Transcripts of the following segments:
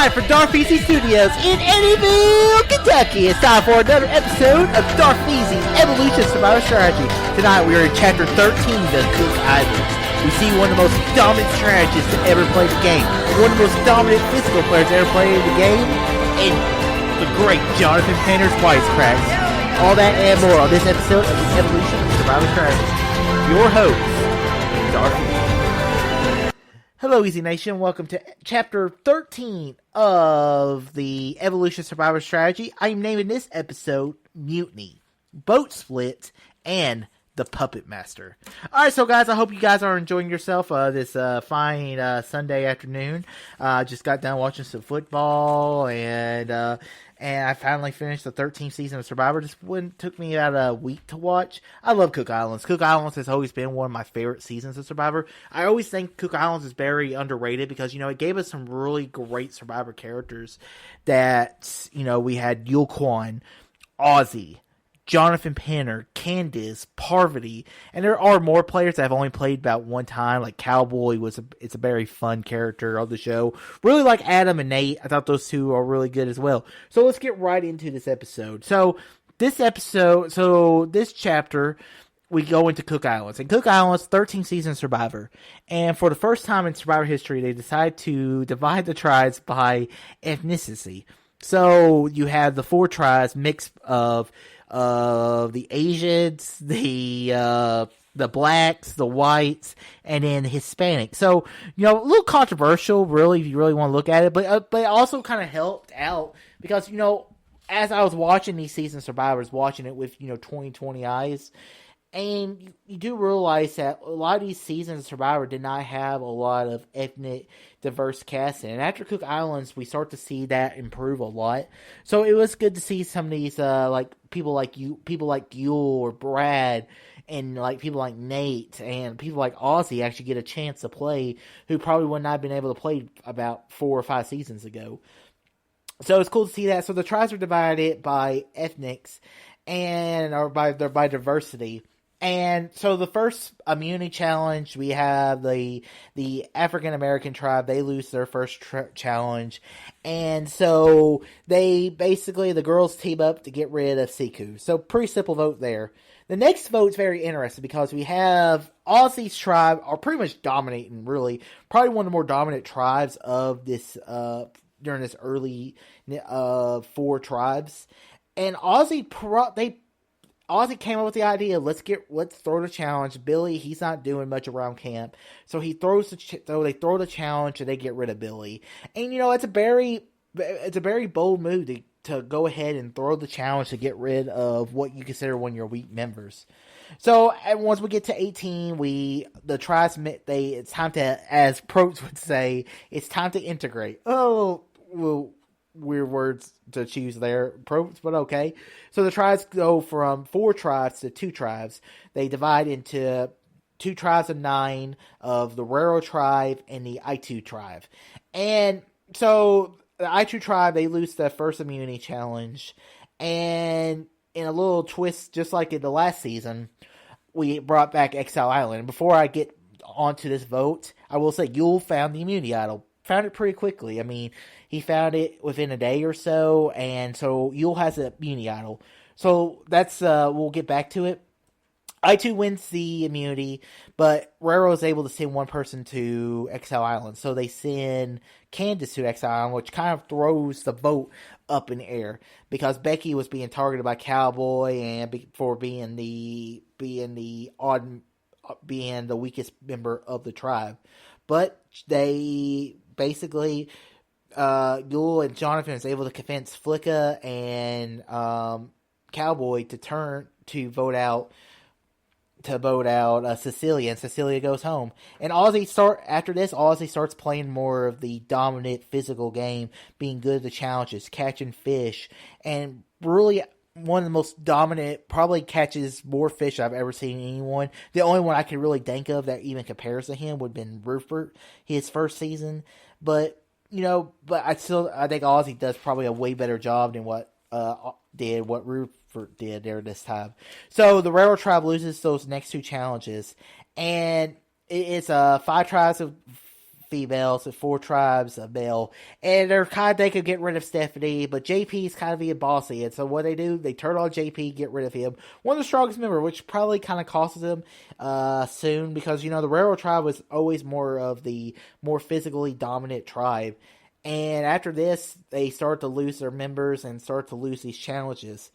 Live from Darth Easy Studios in Eddyville, Kentucky. It's time for another episode of Darth Easy's Evolution Survivor Strategy. Tonight we are in Chapter 13, The Cook Islands. We see one of the most dominant strategists to ever play the game, one of the most dominant physical players to ever play the game, and the great Jonathan Penner's wisecracks. All that and more on this episode of the Evolution Survivor Strategy. Your host, Darth Easy. Hello, Easy Nation. Welcome to Chapter 13 of the Evolution Survivor Strategy. I'm naming this episode Mutiny, Boat Split, and the Puppet Master. Alright, so guys, I hope you guys are enjoying yourself this fine Sunday afternoon. Just got done watching some football, and I finally finished the 13th season of Survivor. This one took me about a week to watch. I love Cook Islands. Cook Islands has always been one of my favorite seasons of Survivor. I always think Cook Islands is very underrated because, you know, it gave us some really great Survivor characters that, you know, we had Yul Kwan, Ozzy, Jonathan Penner, Candace, Parvati, and there are more players that I've only played about one time. Like Cowboy it's a very fun character of the show. Really like Adam and Nate. I thought those two are really good as well. So let's get right into this episode. This chapter, we go into Cook Islands. And Cook Islands, 13th season Survivor. And for the first time in Survivor history, they decide to divide the tribes by ethnicity. So you have the four tribes mix of the Asians, the blacks, the whites, and then the Hispanic. So, you know, a little controversial, really, if you really want to look at it, but it also kind of helped out because, you know, as I was watching these season Survivors, watching it with, you know, 2020 eyes, and you do realize that a lot of these seasons of Survivor did not have a lot of ethnic diverse casting. And after Cook Islands, we start to see that improve a lot. So it was good to see some of these like people like Yul or Brad, and like people like Nate and people like Ozzy actually get a chance to play who probably would not have been able to play about 4 or 5 seasons ago. So it's cool to see that. So the tribes are divided by ethnics or by diversity. And so the first immunity challenge, we have the African American tribe. They lose their first challenge, and so they basically, the girls team up to get rid of Siku. So pretty simple vote there. The next vote is very interesting because we have Ozzy's tribe are pretty much dominating, really, probably one of the more dominant tribes of this during this early 4 tribes, and Ozzy came up with the idea, let's throw the challenge. Billy, he's not doing much around camp, so they throw the challenge and they get rid of Billy. And you know, it's a very bold move to go ahead and throw the challenge to get rid of what you consider one of your weak members. So once we get to 18, the tribes it's time to, as Probst would say, it's time to integrate. Oh, well, weird words to choose there, Probst, but okay. So the tribes go from 4 tribes to 2 tribes. They divide into 2 tribes of 9 of the Rero tribe and the Itu tribe. And so the Itu tribe, they lose their first immunity challenge. And in a little twist, just like in the last season, we brought back Exile Island. And before I get onto this vote, I will say Yul found the immunity idol. Found it pretty quickly. I mean, he found it within a day or so, and so Yul has a immunity idol. So that's we'll get back to it. I2 wins the immunity, but Rero is able to send one person to Exile Island. So they send Candace to Exile Island, which kind of throws the vote up in the air because Becky was being targeted by Cowboy and for being the weakest member of the tribe. But they basically, Yul and Jonathan is able to convince Flicka and Cowboy to vote out Cecilia, and Cecilia goes home. And after this, Ozzy starts playing more of the dominant physical game, being good at the challenges, catching fish, and really one of the most dominant, probably catches more fish I've ever seen anyone. The only one I can really think of that even compares to him would have been Rupert, his first season. But, you know, I think Ozzy does probably a way better job than what Rupert did there this time. So the Railroad Tribe loses those next 2 challenges. And it's 5 tribes of females and 4 tribes of male. And they're kind of thinking of getting rid of Stephanie, but JP's kind of being bossy. And so what they do, they turn on JP, get rid of him. One of the strongest members, which probably kind of costs them soon, because, you know, the Railroad tribe was always more of the more physically dominant tribe. And after this, they start to lose their members and start to lose these challenges.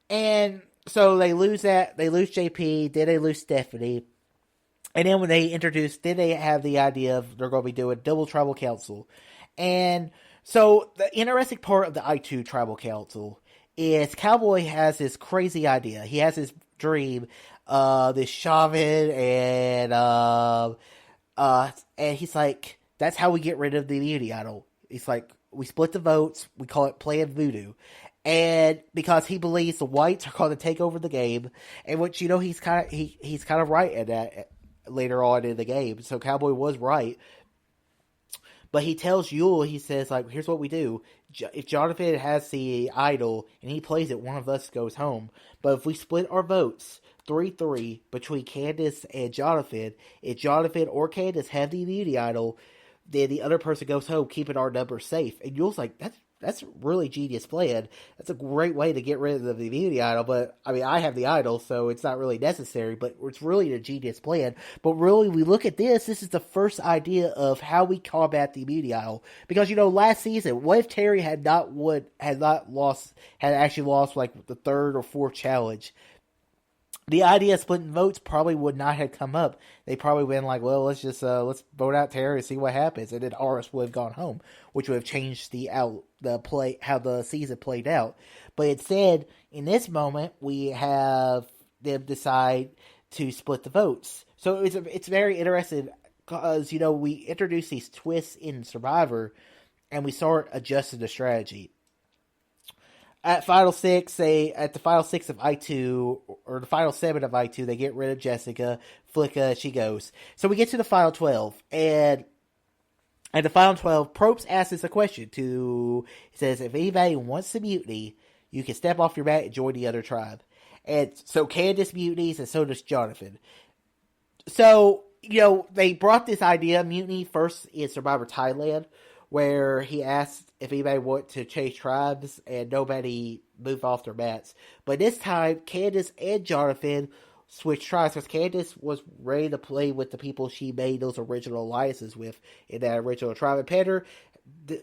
And so they lose that. They lose JP. Then they lose Stephanie. And then when they introduced, then they have the idea of they're going to be doing double tribal council. And so the interesting part of the I2 tribal council is Cowboy has this crazy idea. He has this dream, this shaman, and he's like, that's how we get rid of the immunity idol. It's like, we split the votes, we call it Plan Voodoo. And because he believes the whites are going to take over the game, and which, you know, he's kind of right at that later on in the game. So Cowboy was right. But he tells Yule, he says, like, here's what we do. If Jonathan has the idol and he plays it, one of us goes home. But if we split our votes 3-3 between Candace and Jonathan, if Jonathan or Candace have the immunity idol, then the other person goes home, keeping our numbers safe. And Yule's like, that's a really genius plan. That's a great way to get rid of the immunity idol. But, I mean, I have the idol, so it's not really necessary. But it's really a genius plan. Actually, we look at this is the first idea of how we combat the immunity idol. Because, you know, last season, what if Terry had actually lost, like, the 3rd or 4th challenge? The idea of splitting votes probably would not have come up. They probably been like, well, let's vote out Terry and see what happens, and then Horace would have gone home, which would have changed how the season played out. But instead, in this moment, we have them decide to split the votes. So it's very interesting because, you know, we introduce these twists in Survivor, and we start adjusting the strategy. At the final 6 of I2, or the final 7 of I2, they get rid of Jessica, Flicka, she goes. So we get to the final 12, and at the final 12, Probst asks us a question he says, if anybody wants to mutiny, you can step off your mat and join the other tribe. And so Candace mutinies, and so does Jonathan. So, you know, they brought this idea of mutiny first in Survivor Thailand, where he asked if anybody wanted to change tribes, and nobody moved off their mats. But this time, Candace and Jonathan switched tribes, because Candace was ready to play with the people she made those original alliances with in that original tribe. And Petter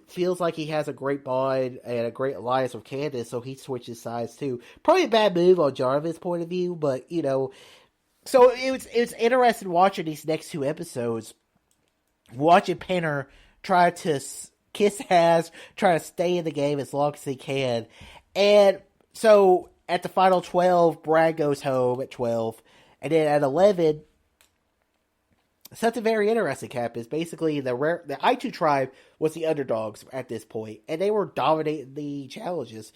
feels like he has a great bond and a great alliance with Candace, so he switches sides too. Probably a bad move on Jonathan's point of view, but, you know. So it was interesting watching these next 2 episodes, watching Penner try to kiss ass, try to stay in the game as long as he can. And so at the final 12, Brad goes home at 12. And then at 11, something very interesting happens. Basically, the I2 tribe was the underdogs at this point, and they were dominating the challenges.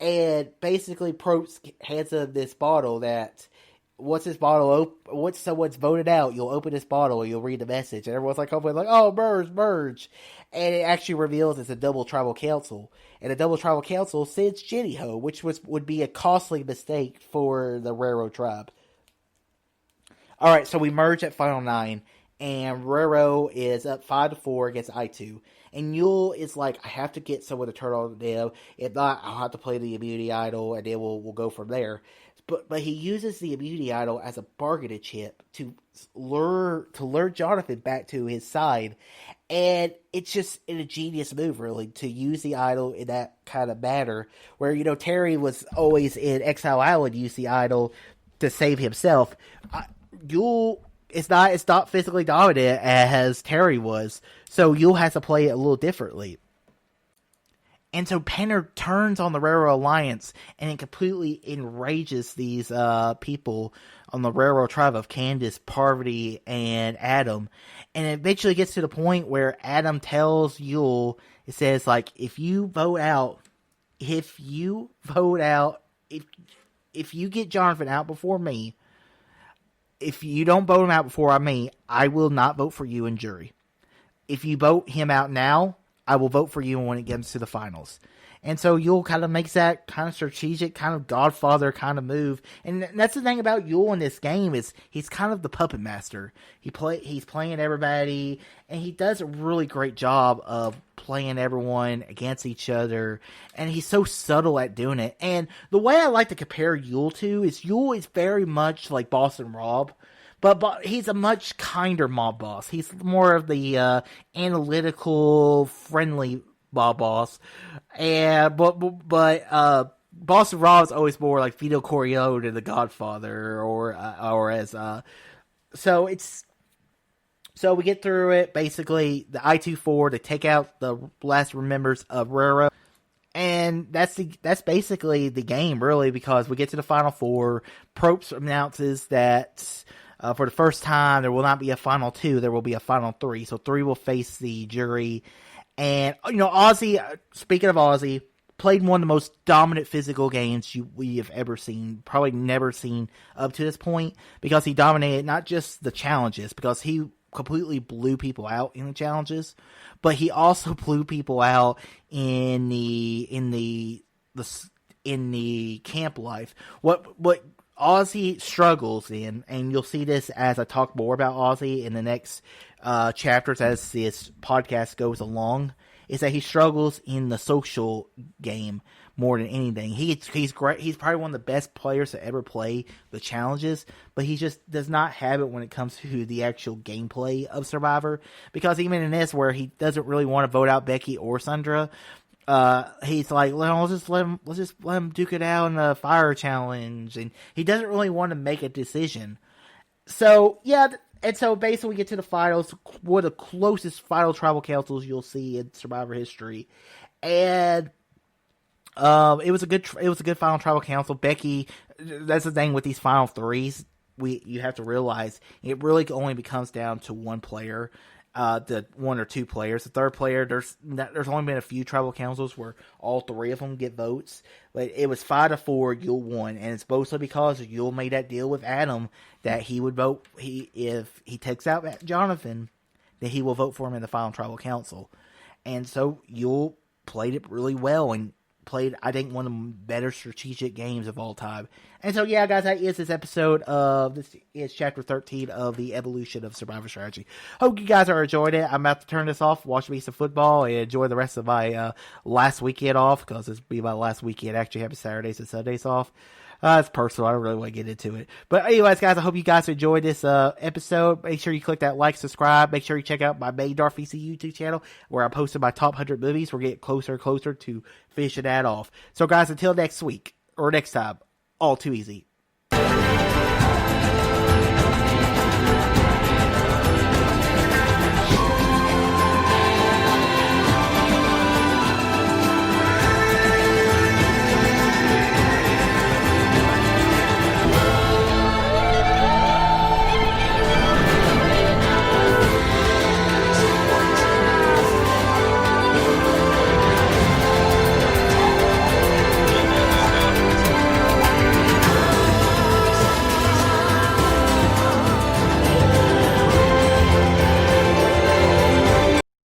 And basically, Probst hands them this bottle that, once someone's voted out, you'll open this bottle and you'll read the message. And everyone's like, oh, merge. And it actually reveals it's a double tribal council. And a double tribal council sends Jenny home, which would be a costly mistake for the Railroad tribe. Alright, so we merge at final 9, and Railroad is up 5-4 against I2. And Yule is like, I have to get someone to turn on them. If not, I'll have to play the immunity idol, and then we'll go from there. But he uses the immunity idol as a bargaining chip to lure Jonathan back to his side. And it's just an ingenious move, really, to use the idol in that kind of manner. Where, you know, Terry was always in Exile Island, use the idol to save himself. Yule is not physically dominant as Terry was. So Yule has to play it a little differently. And so Penner turns on the Railroad Alliance, and it completely enrages these people on the Railroad tribe of Candace, Parvati, and Adam. And it eventually gets to the point where Adam tells Yule, it says, like, if you get Jonathan out before me, if you don't vote him out before me, I will not vote for you in jury. If you vote him out now, I will vote for you when it gets to the finals. And so Yule kind of makes that kind of strategic, kind of Godfather kind of move. And that's the thing about Yule in this game is he's kind of the puppet master. He's playing everybody, and he does a really great job of playing everyone against each other. And he's so subtle at doing it. And the way I like to compare Yule to is Yule is very much like Boston Rob. But he's a much kinder mob boss. He's more of the analytical, friendly mob boss. And but Boston Rob is always more like Vito Corleone in The Godfather, or as so it's. So we get through it. Basically, the I-24 to take out the last members of Railroad. And that's basically the game, really, because we get to the Final Four. Probst announces that for the first time, there will not be a Final Two. There will be a Final Three. So 3 will face the jury. And, Ozzy, speaking of Ozzy, played one of the most dominant physical games we have ever seen. Probably never seen up to this point. Because he dominated not just the challenges, because he completely blew people out in the challenges, but he also blew people out in the camp life. What Ozzy struggles in, and you'll see this as I talk more about Ozzy in the next chapters as this podcast goes along, is that he struggles in the social game more than anything. He's great. He's probably one of the best players to ever play the challenges, but he just does not have it when it comes to the actual gameplay of Survivor. Because even in this, where he doesn't really want to vote out Becky or Sandra, he's like, let's just let him duke it out in the fire challenge, and he doesn't really want to make a decision. So yeah. And so basically we get to the finals, one of the closest final tribal councils you'll see in Survivor history. And it was a good final tribal council. Becky, that's the thing with these final threes. You have to realize it really only becomes down to one player, the one or two players. The third player, there's only been a few tribal councils where all 3 of them get votes, but it was 5-4. Yule won, and it's mostly because Yule made that deal with Adam that he would vote. If he takes out Jonathan, that he will vote for him in the final tribal council, and so Yule played it really well and played, I think, one of the better strategic games of all time. And so, yeah, guys, that is this episode of, this is chapter 13 of the evolution of Survivor Strategy. Hope you guys are enjoying it. I'm about to turn this off, watch me some football, and enjoy the rest of my last weekend off, because this will be my last weekend. Actually having Saturdays and Sundays off. It's personal. I don't really want to get into it. But anyways, guys, I hope you guys enjoyed this episode. Make sure you click that like, subscribe. Make sure you check out my main Darth VC YouTube channel, where I posted my top 100 movies. We're getting closer and closer to finishing that off. So, guys, until next week, or next time, all too easy.